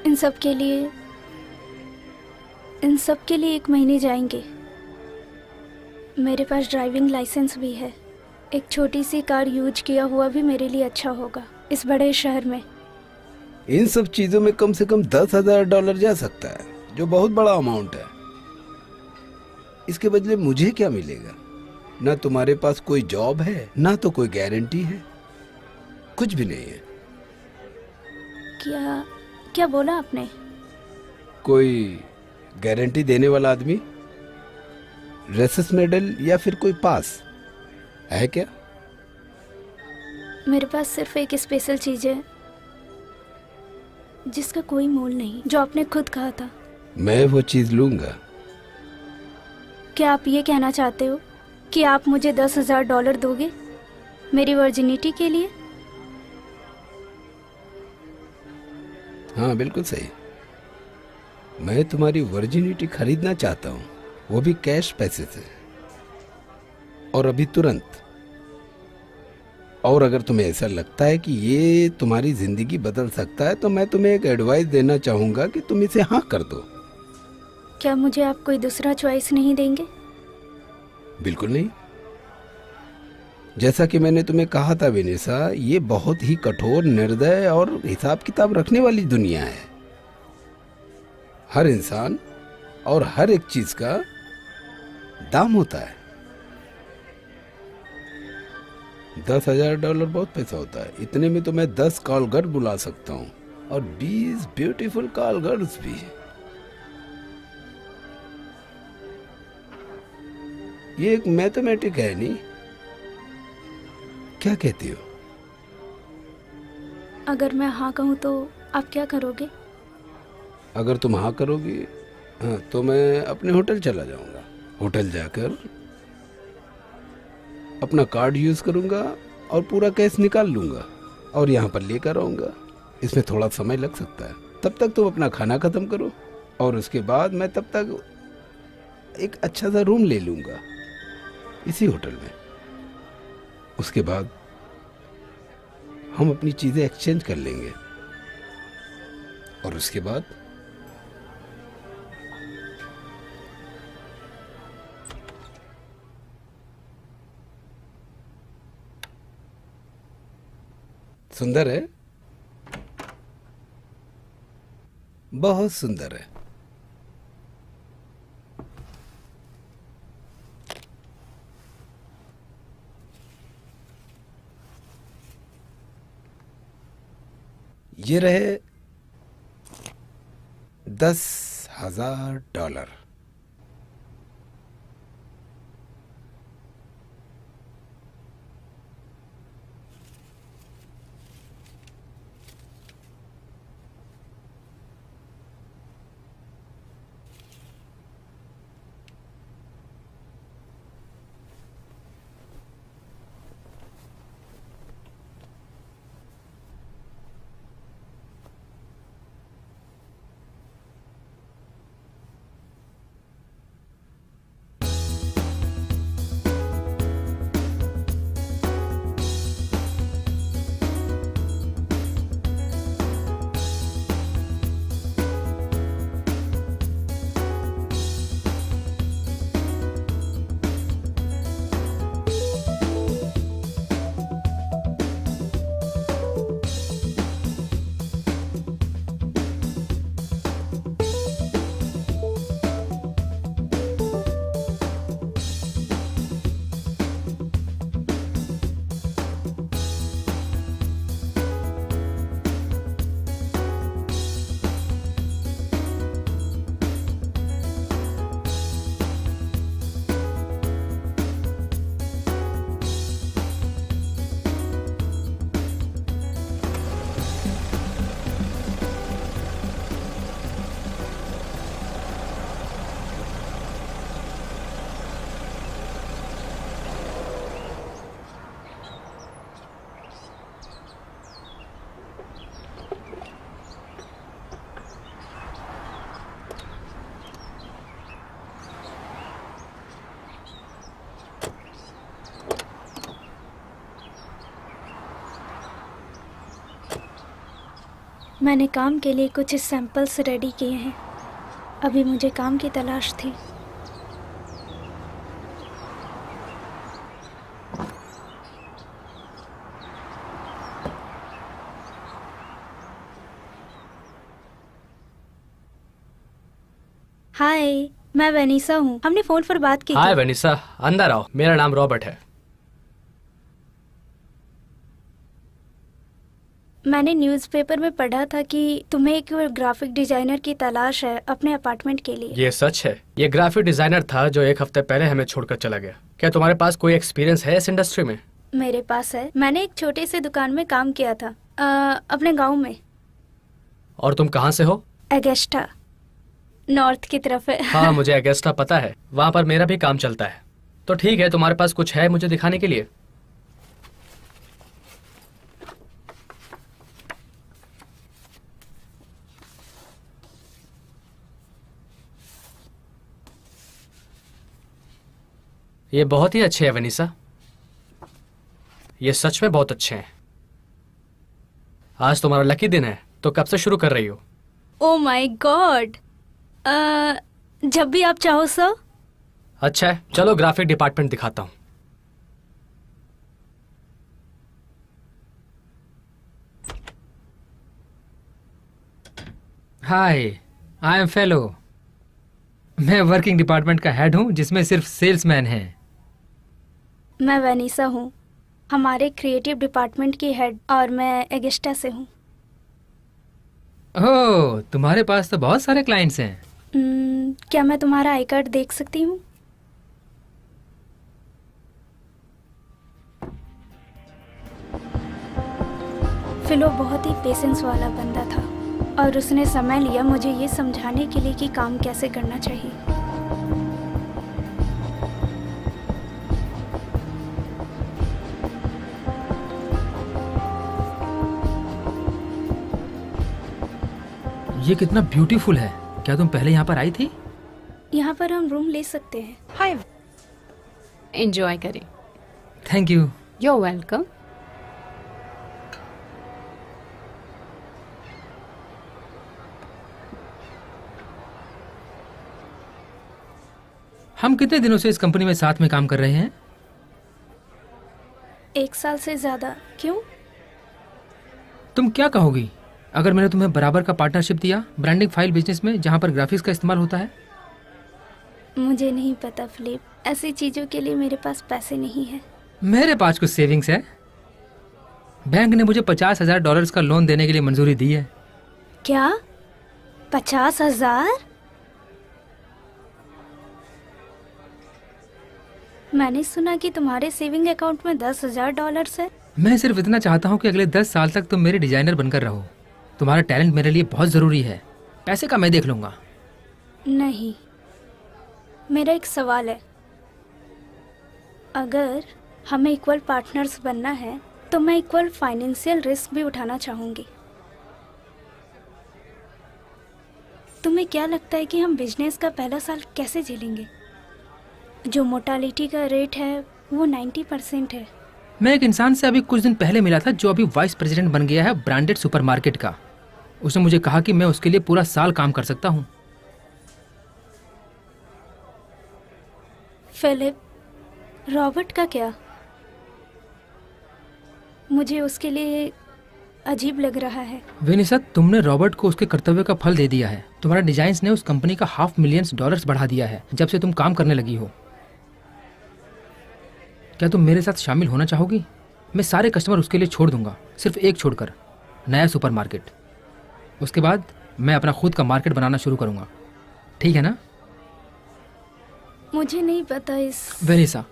इन सब के लिए 1 महीने जाएंगे। मेरे पास ड्राइविंग लाइसेंस भी है। एक छोटी सी कार यूज किया हुआ भी मेरे लिए अच्छा होगा इस बड़े शहर में। इन सब चीजों में कम से कम $10,000 जा सकता है, जो बहुत बड़ा अमाउंट है। इसके बदले मुझे क्या मिलेगा? ना तुम्हारे पास कोई जॉब है, ना तो कोई गारंटी है, कुछ भी नहीं है। क्या क्या बोला आपने? कोई गारंटी देने वाला आदमी, रेसेस मेडल या फिर कोई पास है क्या? मेरे पास सिर्फ एक स्पेशल चीज है जिसका कोई मोल नहीं, जो आपने खुद कहा था। मैं वो चीज लूंगा। क्या आप ये कहना चाहते हो कि आप मुझे $10,000 दोगे मेरी वर्जिनिटी के लिए? हाँ, बिल्कुल सही। मैं तुम्हारी वर्जिनिटी खरीदना चाहता हूँ, वो भी कैश पैसे से, और अभी तुरंत। और अगर तुम्हें ऐसा लगता है कि ये तुम्हारी जिंदगी बदल सकता है तो मैं तुम्हें एक एडवाइस देना चाहूंगा कि तुम इसे हाँ कर दो। क्या मुझे आप कोई दूसरा चॉइस नहीं देंगे? बिल्कुल नहीं। जैसा कि मैंने तुम्हें कहा था विनिसा, ये बहुत ही कठोर, निर्दय और हिसाब किताब रखने वाली दुनिया है। हर इंसान और हर एक चीज का दाम होता है। $10,000 बहुत पैसा होता है। इतने में तो मैं 10 कॉल गर्ल बुला सकता हूँ, और 20 ब्यूटीफुल कॉल गर्ल्स भी। ये एक मैथमेटिक है नहीं? क्या कहती हो? अगर मैं हाँ कहूँ तो आप क्या करोगे? अगर तुम हाँ करोगी, हाँ, तो मैं अपने होटल चला जाऊंगा। होटल जाकर अपना कार्ड यूज करूंगा और पूरा कैश निकाल लूंगा और यहाँ पर लेकर आऊंगा। इसमें थोड़ा समय लग सकता है। तब तक तुम अपना खाना खत्म करो, और उसके बाद मैं तब तक एक अच्छा सा रूम ले लूंगा इसी होटल में। उसके बाद हम अपनी चीजें एक्सचेंज कर लेंगे, और उसके बाद सुंदर है, बहुत सुंदर है। ये रहे $10,000। मैंने काम के लिए कुछ सैंपल्स रेडी किए हैं। अभी मुझे काम की तलाश थी। हाय, मैं वेनिसा हूँ। हमने फोन पर बात की हाय थी। वेनिसा, अंदर आओ। मेरा नाम रॉबर्ट है। मैंने न्यूज़पेपर में पढ़ा था कि तुम्हें एक ग्राफिक डिजाइनर की तलाश है अपने अपार्टमेंट के लिए। ये सच है। ये ग्राफिक डिजाइनर था जो एक हफ्ते पहले हमें छोड़कर चला गया। क्या तुम्हारे पास कोई एक्सपीरियंस है इस इंडस्ट्री में? मेरे पास है। मैंने एक छोटे से दुकान में काम किया था अपने गांव में। और तुम कहाँ से हो? एगेस्टा, नॉर्थ की तरफ है। हाँ, मुझे अगेस्टा पता है। वहाँ पर मेरा भी काम चलता है। तो ठीक है, तुम्हारे पास कुछ है मुझे दिखाने के लिए? ये बहुत ही अच्छे हैं वेनिसा। ये सच में बहुत अच्छे हैं। आज तुम्हारा लकी दिन है, तो कब से शुरू कर रही हो? ओ माय गॉड, जब भी आप चाहो सर। अच्छा है, चलो ग्राफिक डिपार्टमेंट दिखाता हूँ। हाय, आई एम फेलो। मैं वर्किंग डिपार्टमेंट का हेड हूँ जिसमें सिर्फ सेल्समैन हैं। मैं वेनिसा हूँ, हमारे क्रिएटिव डिपार्टमेंट की हेड, और मैं एगेस्टा से हूँ। ओह, तुम्हारे पास तो बहुत सारे क्लाइंट्स हैं। क्या मैं तुम्हारा आई कार्ड देख सकती हूँ? फिलो बहुत ही पेशेंस वाला बंदा था और उसने समय लिया मुझे ये समझाने के लिए कि काम कैसे करना चाहिए। ये कितना ब्यूटीफुल है। क्या तुम पहले यहाँ पर आई थी? यहाँ पर हम रूम ले सकते हैं। हाय, एंजॉय करें। Thank you. You are welcome. हम कितने दिनों से इस कंपनी में साथ में काम कर रहे हैं? 1 साल से ज्यादा। क्यों? तुम क्या कहोगी अगर मैंने तुम्हें बराबर का पार्टनरशिप दिया ब्रांडिंग फाइल बिजनेस में जहाँ पर ग्राफिक्स का इस्तेमाल होता है? मुझे नहीं पता फिलिप, ऐसी चीजों के लिए मेरे पास पैसे नहीं है। मेरे पास कुछ सेविंग्स है। बैंक ने मुझे $50,000 का लोन देने के लिए मंजूरी दी है। क्या? 50,000? मैंने सुना कि तुम्हारे सेविंग अकाउंट में $10,000 है। मैं सिर्फ इतना चाहता हूँ कि अगले 10 साल तक तुम मेरे डिजाइनर बनकर रहो। तुम्हारा टैलेंट मेरे लिए बहुत ज़रूरी है। पैसे का मैं देख लूँगा। नहीं, मेरा एक सवाल है। अगर हमें इक्वल पार्टनर्स बनना है तो मैं इक्वल फाइनेंशियल रिस्क भी उठाना चाहूँगी। तुम्हें क्या लगता है कि हम बिजनेस का पहला साल कैसे झेलेंगे? जो मोर्टालिटी का रेट है वो 90% है। मैं एक इंसान से अभी कुछ दिन पहले मिला था जो अभी वाइस प्रेसिडेंट बन गया है ब्रांडेड सुपरमार्केट का। उसने मुझे कहा कि मैं उसके लिए पूरा साल काम कर सकता हूँ। फिलिप, रॉबर्ट का क्या? मुझे उसके लिए अजीब लग रहा है। वेनिसा, तुमने रॉबर्ट को उसके कर्तव्य का फल दे दिया है। तुम्हारा डिजाइन्स ने उस कंपनी का $500,000 बढ़ा दिया है जब से तुम काम करने लगी हो। क्या तुम मेरे साथ शामिल होना चाहोगी? मैं सारे कस्टमर उसके लिए छोड़ दूंगा, सिर्फ एक छोड़कर, नया सुपरमार्केट। उसके बाद मैं अपना खुद का मार्केट बनाना शुरू करूंगा। ठीक है ना? मुझे नहीं पता इस। वेनिसा,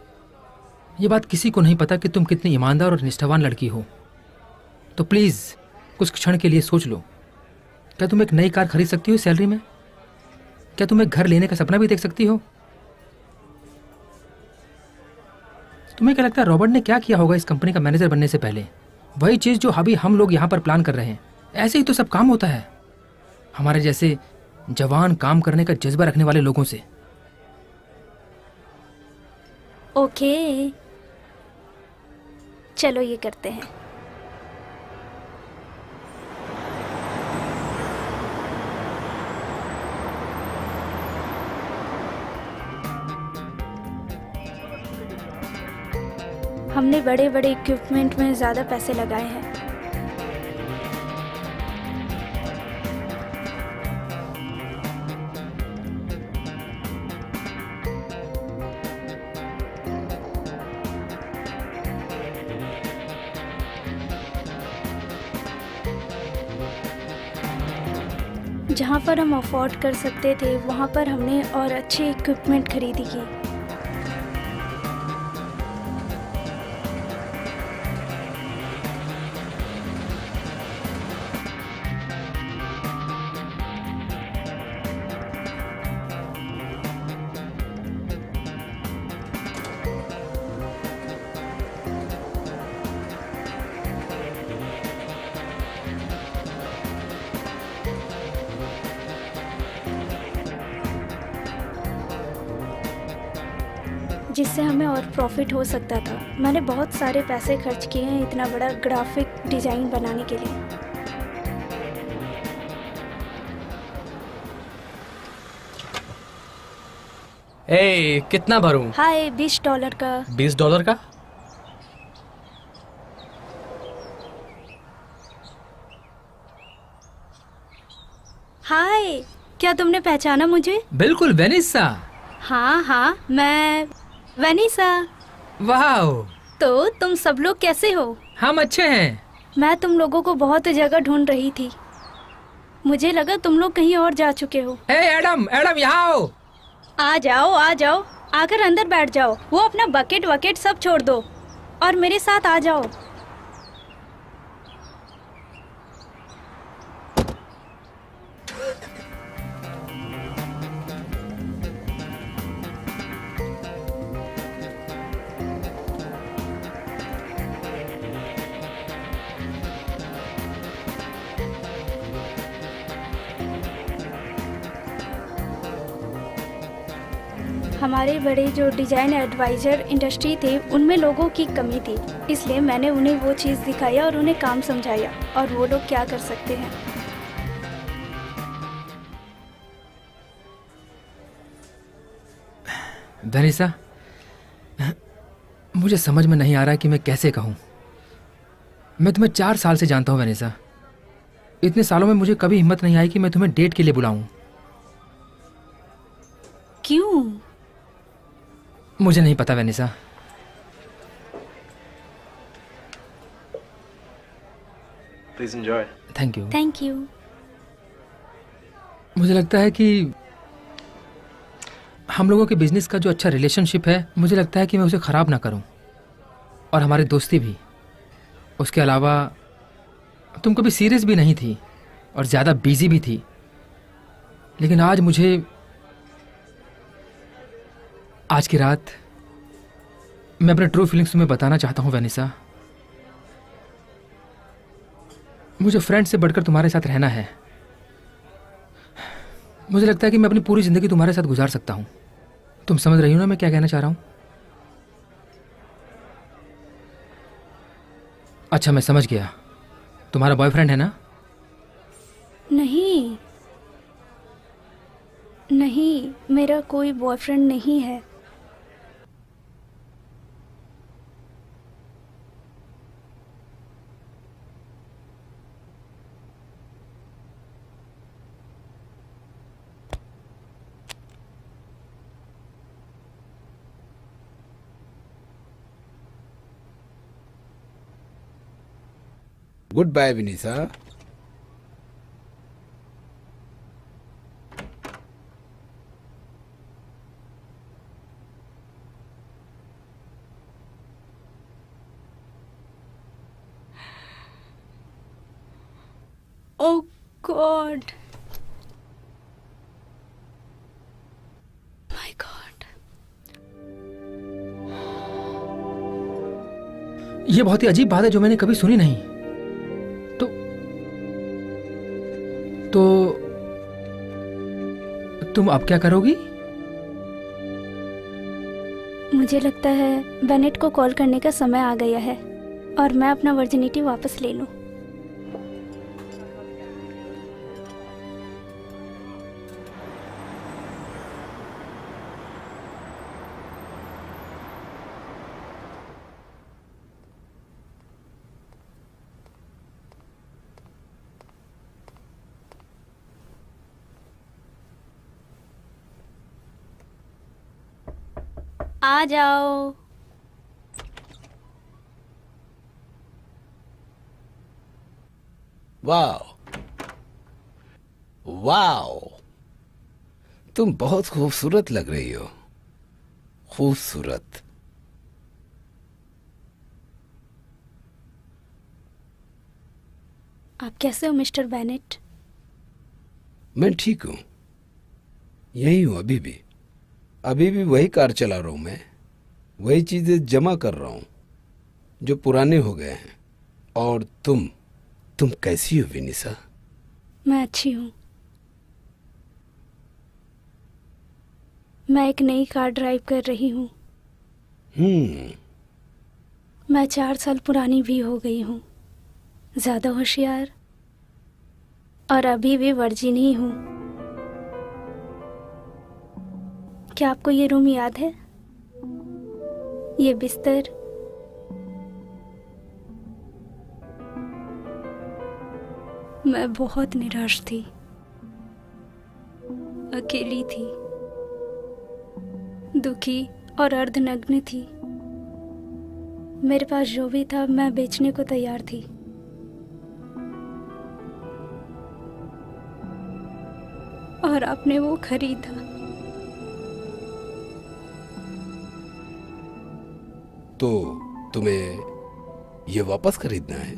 ये बात किसी को नहीं पता कि तुम कितनी ईमानदार और निष्ठावान लड़की हो। तो प्लीज़ कुछ क्षण के लिए सोच लो। क्या तुम एक नई कार खरीद सकती हो सैलरी में? क्या तुम एक घर लेने का सपना भी देख सकती हो? तुम्हें क्या लगता है रॉबर्ट ने क्या किया होगा इस कंपनी का मैनेजर बनने से पहले? वही चीज़ जो अभी हम लोग यहाँ पर प्लान कर रहे हैं। ऐसे ही तो सब काम होता है हमारे जैसे जवान काम करने का जज्बा रखने वाले लोगों से। ओके, चलो ये करते हैं। हमने बड़े बड़े इक्विपमेंट में ज़्यादा पैसे लगाए हैं। जहाँ पर हम अफोर्ड कर सकते थे वहाँ पर हमने और अच्छे इक्विपमेंट खरीदी की। जिससे हमें और प्रॉफिट हो सकता था। मैंने बहुत सारे पैसे खर्च किए हैं इतना बड़ा ग्राफिक डिज़ाइन बनाने के लिए। ए, कितना भरूं? हाय, $20 का। $20 का? हाय, क्या तुमने पहचाना मुझे? बिल्कुल वेनिसा। हाँ हाँ, मैं वेनिसा। वाह, तो तुम सब लोग कैसे हो? हम अच्छे हैं। मैं तुम लोगों को बहुत जगह ढूंढ रही थी। मुझे लगा तुम लोग कहीं और जा चुके हो। ए एडम, एडम यहाँ आओ। आ जाओ आ जाओ, आकर अंदर बैठ जाओ। वो अपना बकेट वकेट सब छोड़ दो और मेरे साथ आ जाओ। हमारे बड़े जो डिज़ाइन एडवाइज़र इंडस्ट्री थे उनमें लोगों की कमी थी, इसलिए मैंने उन्हें वो चीज़ दिखाया और उन्हें काम समझाया और वो लोग क्या कर सकते हैं। वेनिसा, मुझे समझ में नहीं आ रहा कि मैं कैसे कहूँ। मैं तुम्हें 4 साल से जानता हूँ वेनिसा। इतने सालों में मुझे कभी हिम्मत नहीं आई कि मैं तुम्हें डेट के लिए बुलाऊं। क्यों? मुझे नहीं पता वेनिसा। Please enjoy. Thank you. Thank you. मुझे लगता है कि हम लोगों के बिजनेस का जो अच्छा रिलेशनशिप है, मुझे लगता है कि मैं उसे ख़राब ना करूं, और हमारी दोस्ती भी। उसके अलावा तुम कभी सीरियस भी नहीं थी और ज़्यादा बिजी भी थी, लेकिन आज की रात मैं अपने ट्रू फीलिंग्स तुम्हें बताना चाहता हूँ वेनिसा। मुझे फ्रेंड से बढ़कर तुम्हारे साथ रहना है। मुझे लगता है कि मैं अपनी पूरी जिंदगी तुम्हारे साथ गुजार सकता हूँ। तुम समझ रही हो ना मैं क्या कहना चाह रहा हूँ? अच्छा, मैं समझ गया। तुम्हारा बॉयफ्रेंड है ना? नहीं नहीं, मेरा कोई बॉयफ्रेंड नहीं है। Goodbye Vanessa. Oh god, my god. यह बहुत ही अजीब बात है जो मैंने कभी सुनी नहीं। तो तुम अब क्या करोगी? मुझे लगता है बेनेट को कॉल करने का समय आ गया है और मैं अपना वर्जिनिटी वापस ले लूं। आ जाओ। वाह वाह, तुम बहुत खूबसूरत लग रही हो। खूबसूरत। आप कैसे हो मिस्टर बेनेट? मैं ठीक हूं, यही हूं अभी भी। अभी भी वही कार चला रहा हूं मैं, वही चीजें जमा कर रहा हूं जो पुराने हो गए हैं। और तुम कैसी हो विनिसा? मैं अच्छी हूँ। मैं एक नई कार ड्राइव कर रही हूँ। मैं 4 साल पुरानी भी हो गई हूँ, ज्यादा होशियार, और अभी भी वर्जिन ही हूँ। क्या आपको ये रूम याद है? ये बिस्तर, मैं बहुत निराश थी, अकेली थी, दुखी और अर्धनग्न थी। मेरे पास जो भी था मैं बेचने को तैयार थी। और आपने वो खरीदा। तो तुम्हें ये वापस खरीदना है?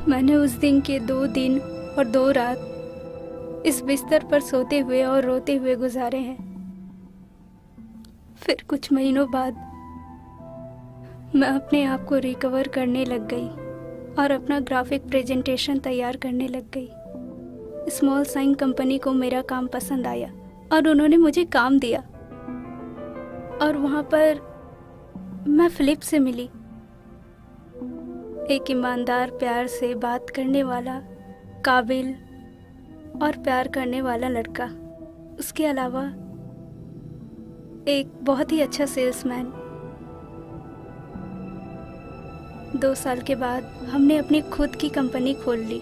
मैंने उस दिन के 2 दिन और 2 रात इस बिस्तर पर सोते हुए और रोते हुए गुजारे हैं। फिर कुछ महीनों बाद मैं अपने आप को रिकवर करने लग गई और अपना ग्राफिक प्रेजेंटेशन तैयार करने लग गई। स्मॉल साइन कंपनी को मेरा काम पसंद आया और उन्होंने मुझे काम दिया। और वहाँ पर मैं फिलिप से मिली, एक ईमानदार, प्यार से बात करने वाला, काबिल और प्यार करने वाला लड़का। उसके अलावा एक बहुत ही अच्छा सेल्समैन। 2 साल के बाद हमने अपनी खुद की कंपनी खोल ली।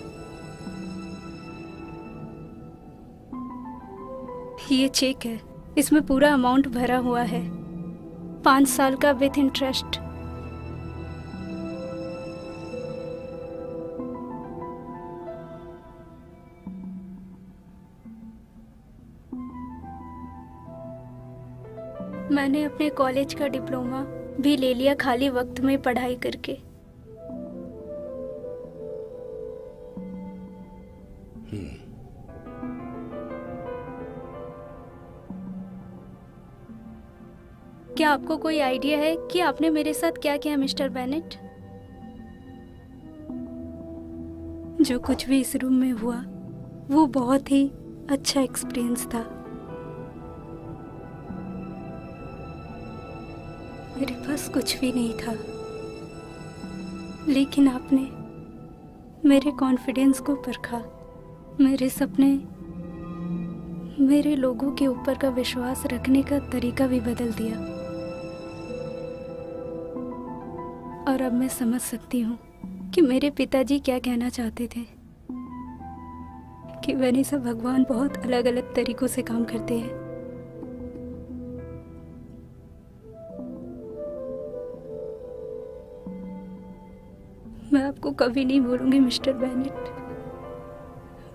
ये चेक है, इसमें पूरा अमाउंट भरा हुआ है, 5 साल का विथ इंटरेस्ट। मैंने अपने कॉलेज का डिप्लोमा भी ले लिया खाली वक्त में पढ़ाई करके। क्या आपको कोई आइडिया है कि आपने मेरे साथ क्या किया मिस्टर बेनेट? जो कुछ भी इस रूम में हुआ वो बहुत ही अच्छा एक्सपीरियंस था। मेरे पास कुछ भी नहीं था, लेकिन आपने मेरे कॉन्फिडेंस को परखा, मेरे सपने, मेरे लोगों के ऊपर का विश्वास रखने का तरीका भी बदल दिया। और अब मैं समझ सकती हूँ कि मेरे पिताजी क्या कहना चाहते थे, कि वेनिसा भगवान बहुत अलग अलग तरीकों से काम करते हैं। मैं आपको कभी नहीं भूलूंगी मिस्टर बेनेट,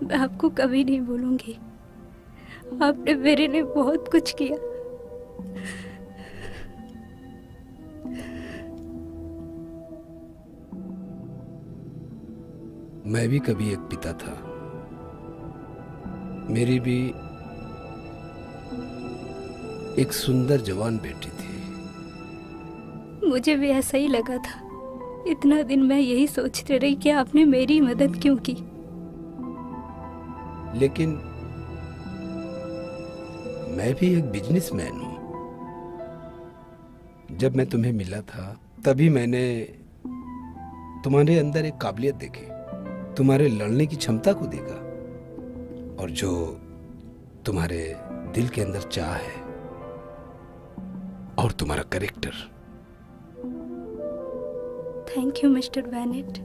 मैं आपको कभी नहीं भूलूंगी। आपने मेरे लिए बहुत कुछ किया। मैं भी कभी एक पिता था, मेरी भी एक सुंदर जवान बेटी थी। मुझे भी ऐसा ही लगा था। इतना दिन मैं यही सोचती रही कि आपने मेरी मदद क्यों की। लेकिन मैं भी एक बिजनेसमैन हूं। जब मैं तुम्हें मिला था तभी मैंने तुम्हारे अंदर एक काबिलियत देखी, तुम्हारे लड़ने की क्षमता को देखा, और जो तुम्हारे दिल के अंदर चाह है, और तुम्हारा character. Thank you mister Bennett,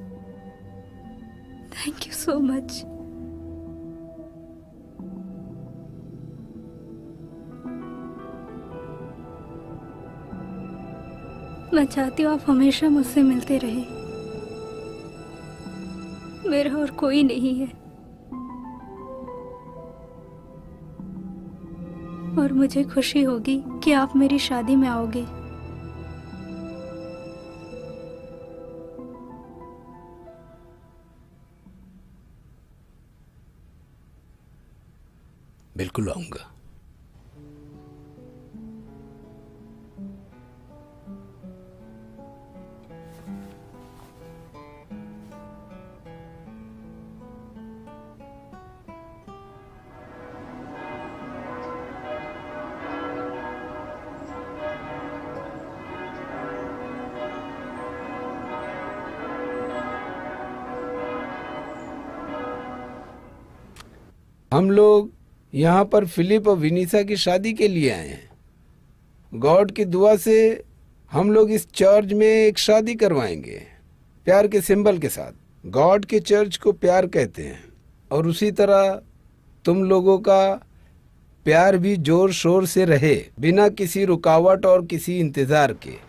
thank you so much. मैं चाहती हूँ आप हमेशा मुझसे मिलते रहे। मेरा और कोई नहीं है, और मुझे खुशी होगी कि आप मेरी शादी में आओगे। बिल्कुल आऊंगा। हम लोग यहाँ पर फिलिप और विनीसा की शादी के लिए आए हैं। गॉड की दुआ से हम लोग इस चर्च में एक शादी करवाएंगे, प्यार के सिंबल के साथ। गॉड के चर्च को प्यार कहते हैं, और उसी तरह तुम लोगों का प्यार भी जोर शोर से रहे, बिना किसी रुकावट और किसी इंतजार के।